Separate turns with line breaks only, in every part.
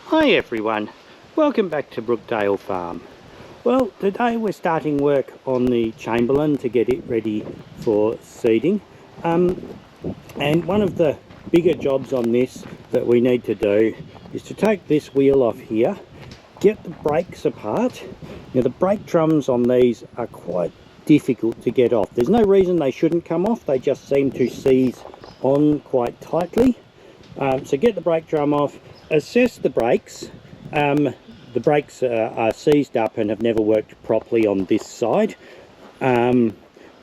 Hi everyone, welcome back to Brookdale Farm. Well, today we're starting work on the Chamberlain to get it ready for seeding. And one of the bigger jobs on this that we need to do is to take this wheel off here, get the brakes apart. Now the brake drums on these are quite difficult to get off. There's no reason they shouldn't come off, they just seem to seize on quite tightly. So get the brake drum off, assess the brakes. The brakes are seized up and have never worked properly on this side. And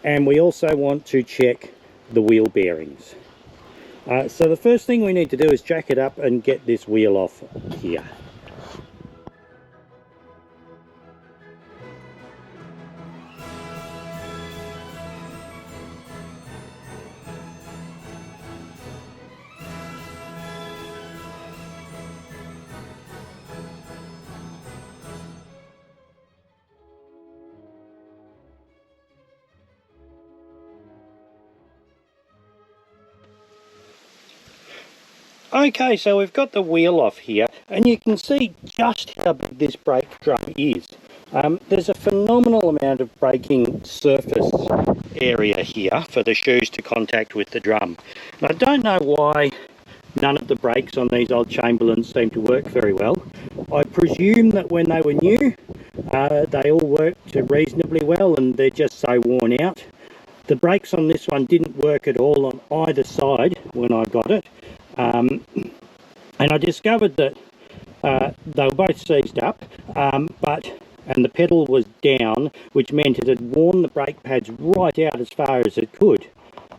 we also want to check the wheel bearings. So the first thing we need to do is jack it up and get this wheel off here. Okay, so we've got the wheel off here and you can see just how big this brake drum is. There's a phenomenal amount of braking surface area here for the shoes to contact with the drum. And I don't know why none of the brakes on these old Chamberlains seem to work very well. I presume that when they were new, they all worked reasonably well and they're just so worn out. The brakes on this one didn't work at all on either side when I got it. And I discovered that they were both seized up, and the pedal was down, which meant it had worn the brake pads right out as far as it could.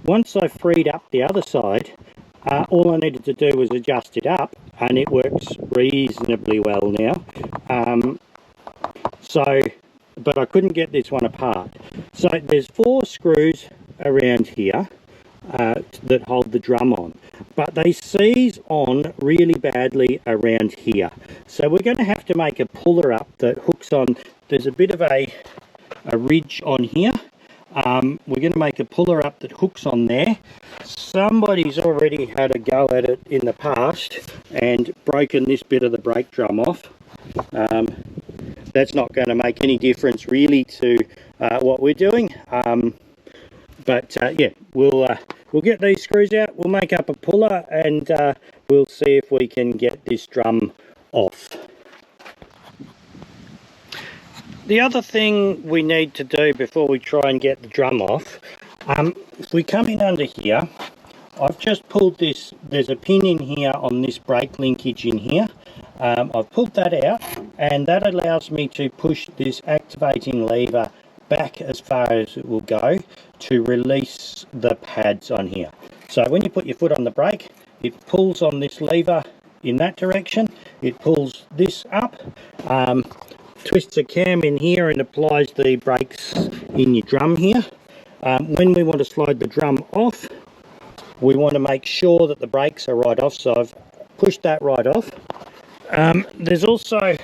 Once I freed up the other side, all I needed to do was adjust it up, and it works reasonably well now. But I couldn't get this one apart. So there's 4 screws around here that hold the drum on, but they seize on really badly around here. So we're going to have to make a puller up that hooks on. There's a bit of a ridge on here. We're going to make a puller up that hooks on there. Somebody's already had a go at it in the past and broken this bit of the brake drum off. That's not going to make any difference really to what we're doing. Yeah, we'll get these screws out, we'll make up a puller, and we'll see if we can get this drum off. The other thing we need to do before we try and get the drum off, if we come in under here, I've just pulled this, there's a pin in here on this brake linkage in here. I've pulled that out, and that allows me to push this activating lever back as far as it will go to release the pads on here. So when you put your foot on the brake, it pulls on this lever in that direction, it pulls this up, twists a cam in here and applies the brakes in your drum here. When we want to slide the drum off, we want to make sure that the brakes are right off, so I've pushed that right off. There's also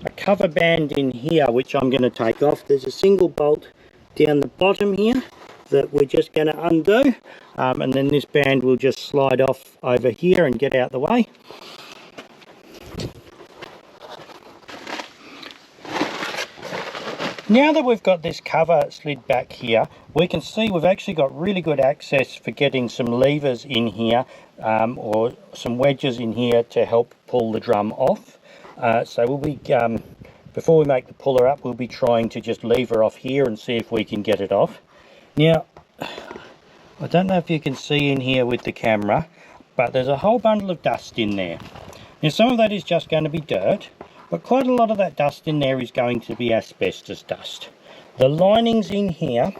a cover band in here which I'm going to take off. There's a single bolt down the bottom here that we're just going to undo, and then this band will just slide off over here and get out the way. Now that we've got this cover slid back here, we can see we've actually got really good access for getting some levers in here, or some wedges in here to help pull the drum off. So we'll be, before we make the puller up, we'll be trying to just lever off here and see if we can get it off. Now, I don't know if you can see in here with the camera, but there's a whole bundle of dust in there. Now some of that is just going to be dirt, but quite a lot of that dust in there is going to be asbestos dust. The linings in here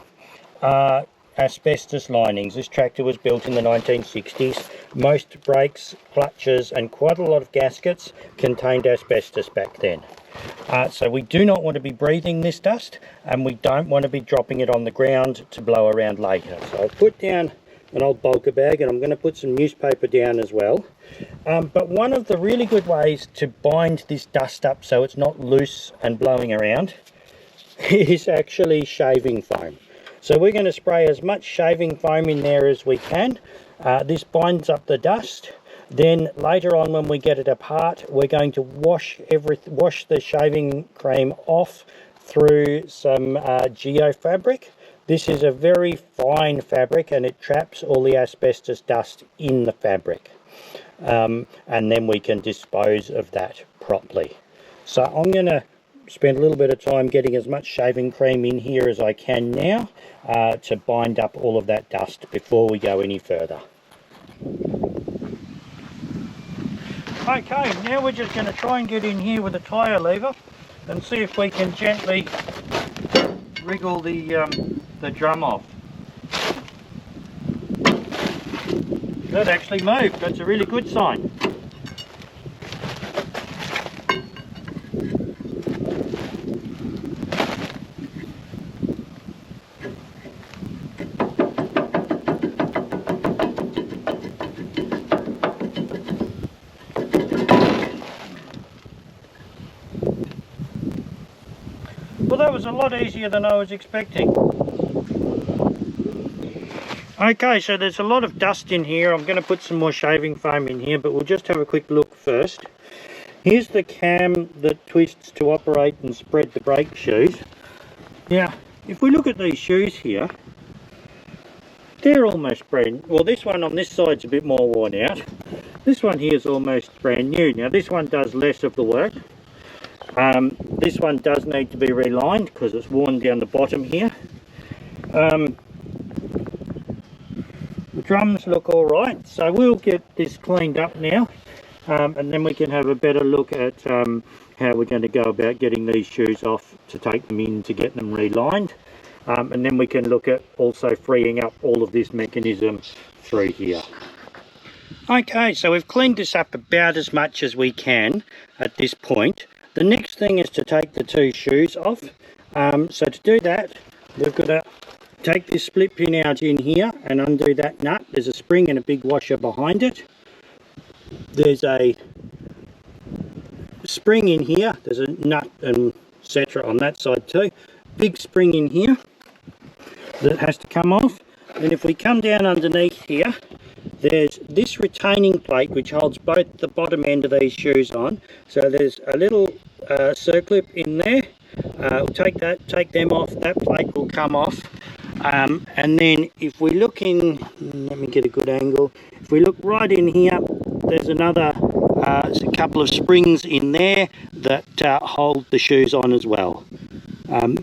are asbestos linings. This tractor was built in the 1960s. Most brakes, clutches and quite a lot of gaskets contained asbestos back then. So we do not want to be breathing this dust, and we don't want to be dropping it on the ground to blow around later. So I've put down an old bulker bag, and I'm going to put some newspaper down as well. But one of the really good ways to bind this dust up so it's not loose and blowing around is actually shaving foam. So we're going to spray as much shaving foam in there as we can. This binds up the dust. Then later on, when we get it apart, we're going to wash the shaving cream off through some geofabric. This is a very fine fabric and it traps all the asbestos dust in the fabric. And then we can dispose of that properly. So I'm going to spend a little bit of time getting as much shaving cream in here as I can now to bind up all of that dust before we go any further. Okay, now we're just going to try and get in here with a tyre lever and see if we can gently wriggle the drum off. That actually moved. That's a really good sign. Well, that was a lot easier than I was expecting. Okay, so there's a lot of dust in here. I'm going to put some more shaving foam in here, but we'll just have a quick look first. Here's the cam that twists to operate and spread the brake shoes. Now, if we look at these shoes here, they're almost brand. Well, this one on this side's a bit more worn out. This one here is almost brand new. Now, this one does less of the work. This one does need to be relined because it's worn down the bottom here. The drums look all right, so we'll get this cleaned up now, and then we can have a better look at how we're going to go about getting these shoes off to take them in to get them relined, and then we can look at also freeing up all of this mechanism through here. Okay, so we've cleaned this up about as much as we can at this point. The next thing is to take the two shoes off. So to do that, we've got to take this split pin out in here and undo that nut. There's a spring and a big washer behind it. There's a spring in here. There's a nut and etc. on that side too. Big spring in here that has to come off. And if we come down underneath here, there's this retaining plate which holds both the bottom end of these shoes on. So there's a little circlip in there. We'll take them off. That plate will come off. And then if we look in, let me get a good angle. If we look right in here, there's another a couple of springs in there that hold the shoes on as well.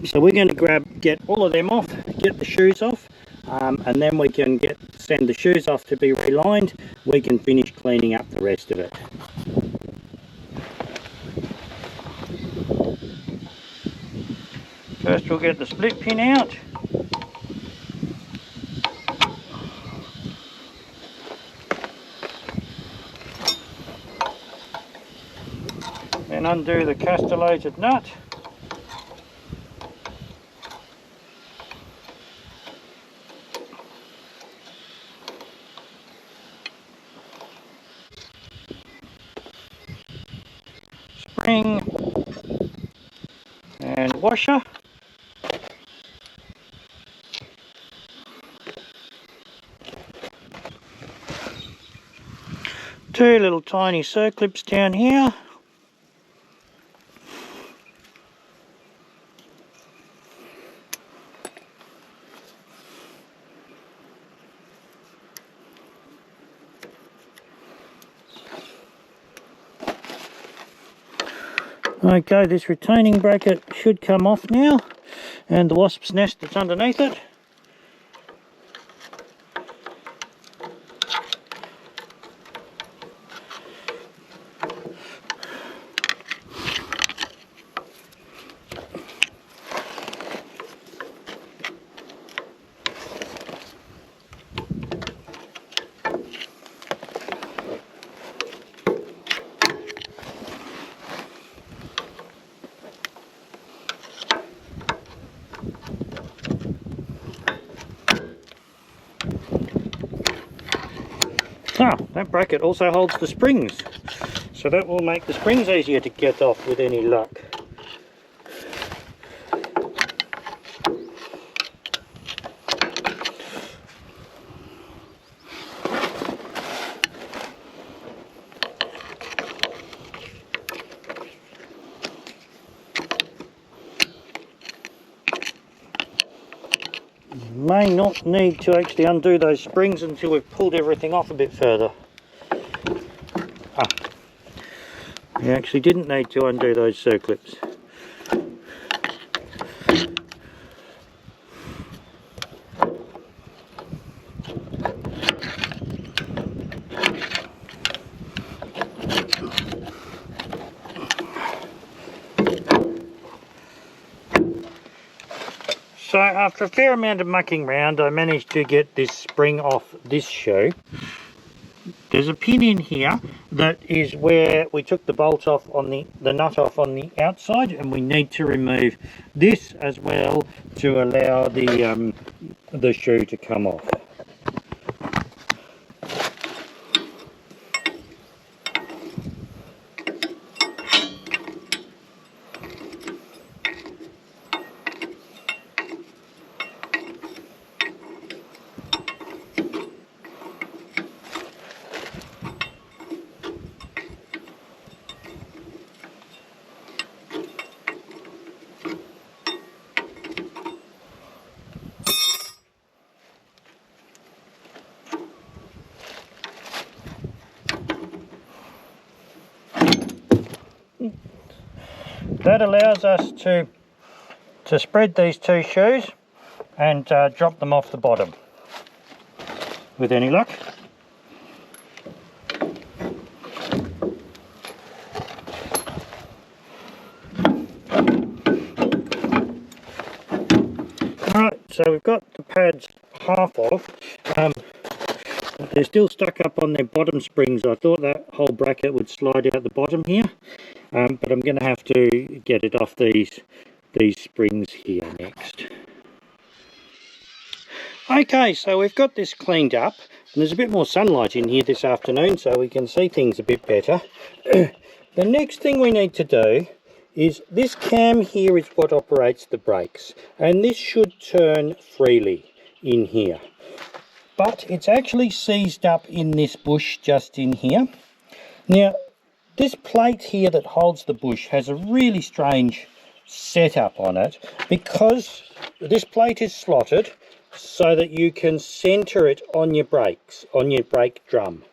So we're going to get all of them off, get the shoes off. And then we can send the shoes off to be relined. We can finish cleaning up the rest of it. First we'll get the split pin out. Then undo the castellated nut. Spring and washer. Two little tiny circlips down here. Okay, this retaining bracket should come off now, and the wasp's nest that's underneath it. Ah, that bracket also holds the springs, so that will make the springs easier to get off with any luck. may not need to actually undo those springs until we've pulled everything off a bit further. We actually didn't need to undo those circlips. So after a fair amount of mucking around, I managed to get this spring off this shoe. There's a pin in here that is where we took the bolt off on the nut off on the outside, and we need to remove this as well to allow the shoe to come off. That allows us to spread these two shoes and drop them off the bottom with any luck. Alright, so we've got the pads half off. They're still stuck up on their bottom springs. I thought that whole bracket would slide out the bottom here, but I'm going to have to get it off these springs here next. Okay, so we've got this cleaned up, and there's a bit more sunlight in here this afternoon, so we can see things a bit better. The next thing we need to do is this cam here is what operates the brakes, and this should turn freely in here. But it's actually seized up in this bush just in here. Now, this plate here that holds the bush has a really strange setup on it, because this plate is slotted so that you can center it on your brakes, on your brake drum.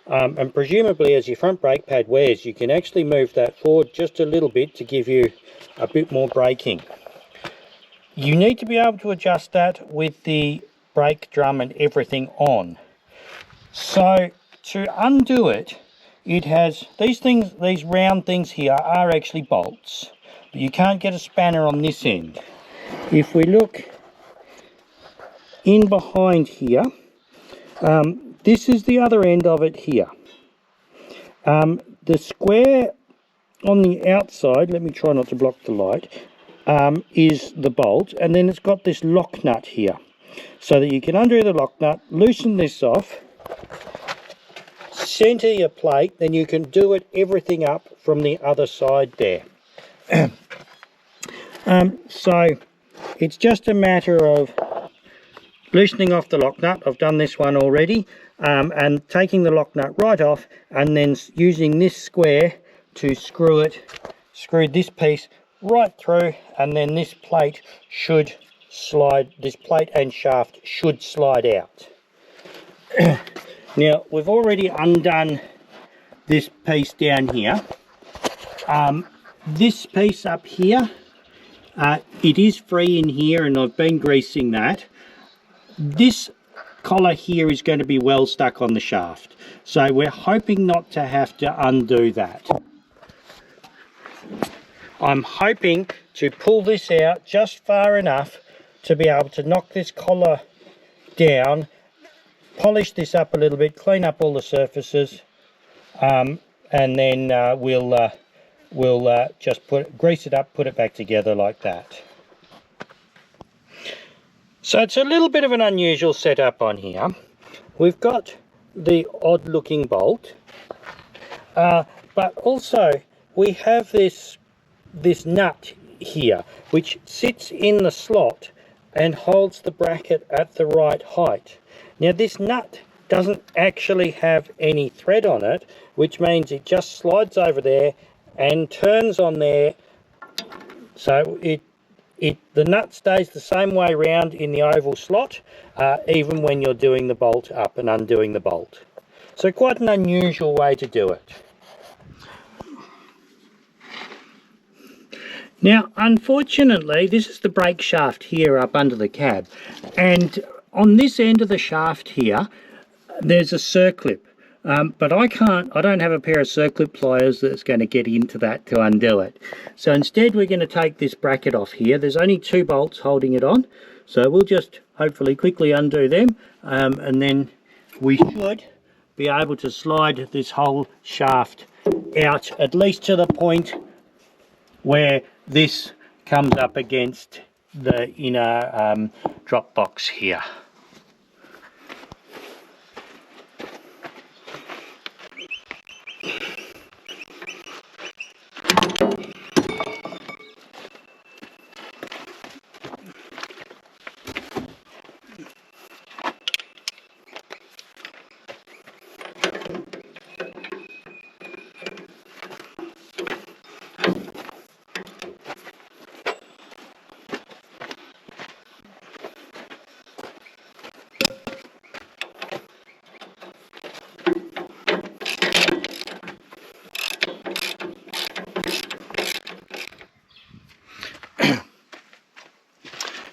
And presumably as your front brake pad wears, you can actually move that forward just a little bit to give you a bit more braking. You need to be able to adjust that with the brake drum and everything on. So to undo it, it has these things, these round things here are actually bolts, but you can't get a spanner on this end. If we look in behind here, this is the other end of it here. The square on the outside, let me try not to block the light, is the bolt, and then it's got this lock nut here, so that you can undo the lock nut, loosen this off, center your plate, then you can do it everything up from the other side there. So it's just a matter of loosening off the lock nut. I've done this one already, and taking the lock nut right off, and then using this square to screw this piece right through, and then this plate should slide, this plate and shaft should slide out. Now we've already undone this piece down here. This piece up here, it is free in here, and I've been greasing that. This collar here is going to be well stuck on the shaft, so we're hoping not to have to undo that. I'm hoping to pull this out just far enough to be able to knock this collar down, polish this up a little bit, clean up all the surfaces, and then we'll just grease it up, put it back together like that. So it's a little bit of an unusual setup on here. We've got the odd looking bolt, but also we have this nut here which sits in the slot and holds the bracket at the right height. Now this nut doesn't actually have any thread on it, which means it just slides over there and turns on there, so the nut stays the same way round in the oval slot, even when you're doing the bolt up and undoing the bolt. So quite an unusual way to do it. Now, unfortunately, this is the brake shaft here up under the cab, and on this end of the shaft here, there's a circlip. But I don't have a pair of circlip pliers that's going to get into that to undo it. So instead we're going to take this bracket off here. There's only 2 bolts holding it on. So we'll just hopefully quickly undo them. And then we should be able to slide this whole shaft out, at least to the point where this comes up against the inner drop box here.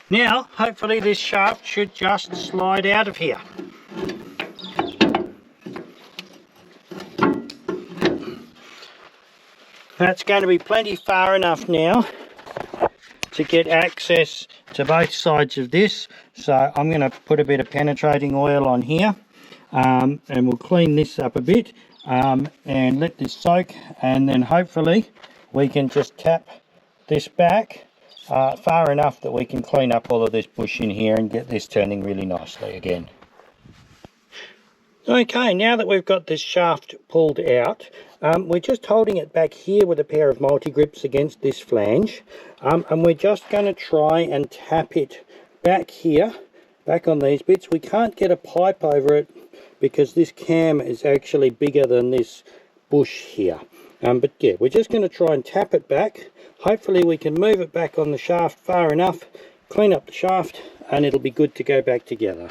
Now, hopefully this shaft should just slide out of here. That's going to be plenty far enough now to get access to both sides of this. So I'm going to put a bit of penetrating oil on here, and we'll clean this up a bit and let this soak, and then hopefully we can just tap this back far enough that we can clean up all of this bush in here and get this turning really nicely again. Okay, now that we've got this shaft pulled out, we're just holding it back here with a pair of multi-grips against this flange, and we're just going to try and tap it back here, back on these bits. We can't get a pipe over it because this cam is actually bigger than this bush here. But yeah, we're just going to try and tap it back. Hopefully we can move it back on the shaft far enough, clean up the shaft, and it'll be good to go back together.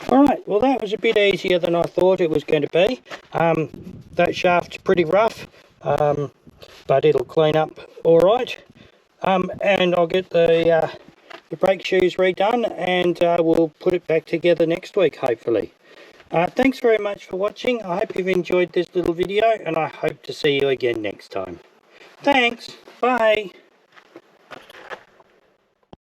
Alright, well that was a bit easier than I thought it was going to be. That shaft's pretty rough, but it'll clean up alright. And I'll get the brake shoes redone, and we'll put it back together next week, hopefully. Thanks very much for watching. I hope you've enjoyed this little video, and I hope to see you again next time. Thanks, bye.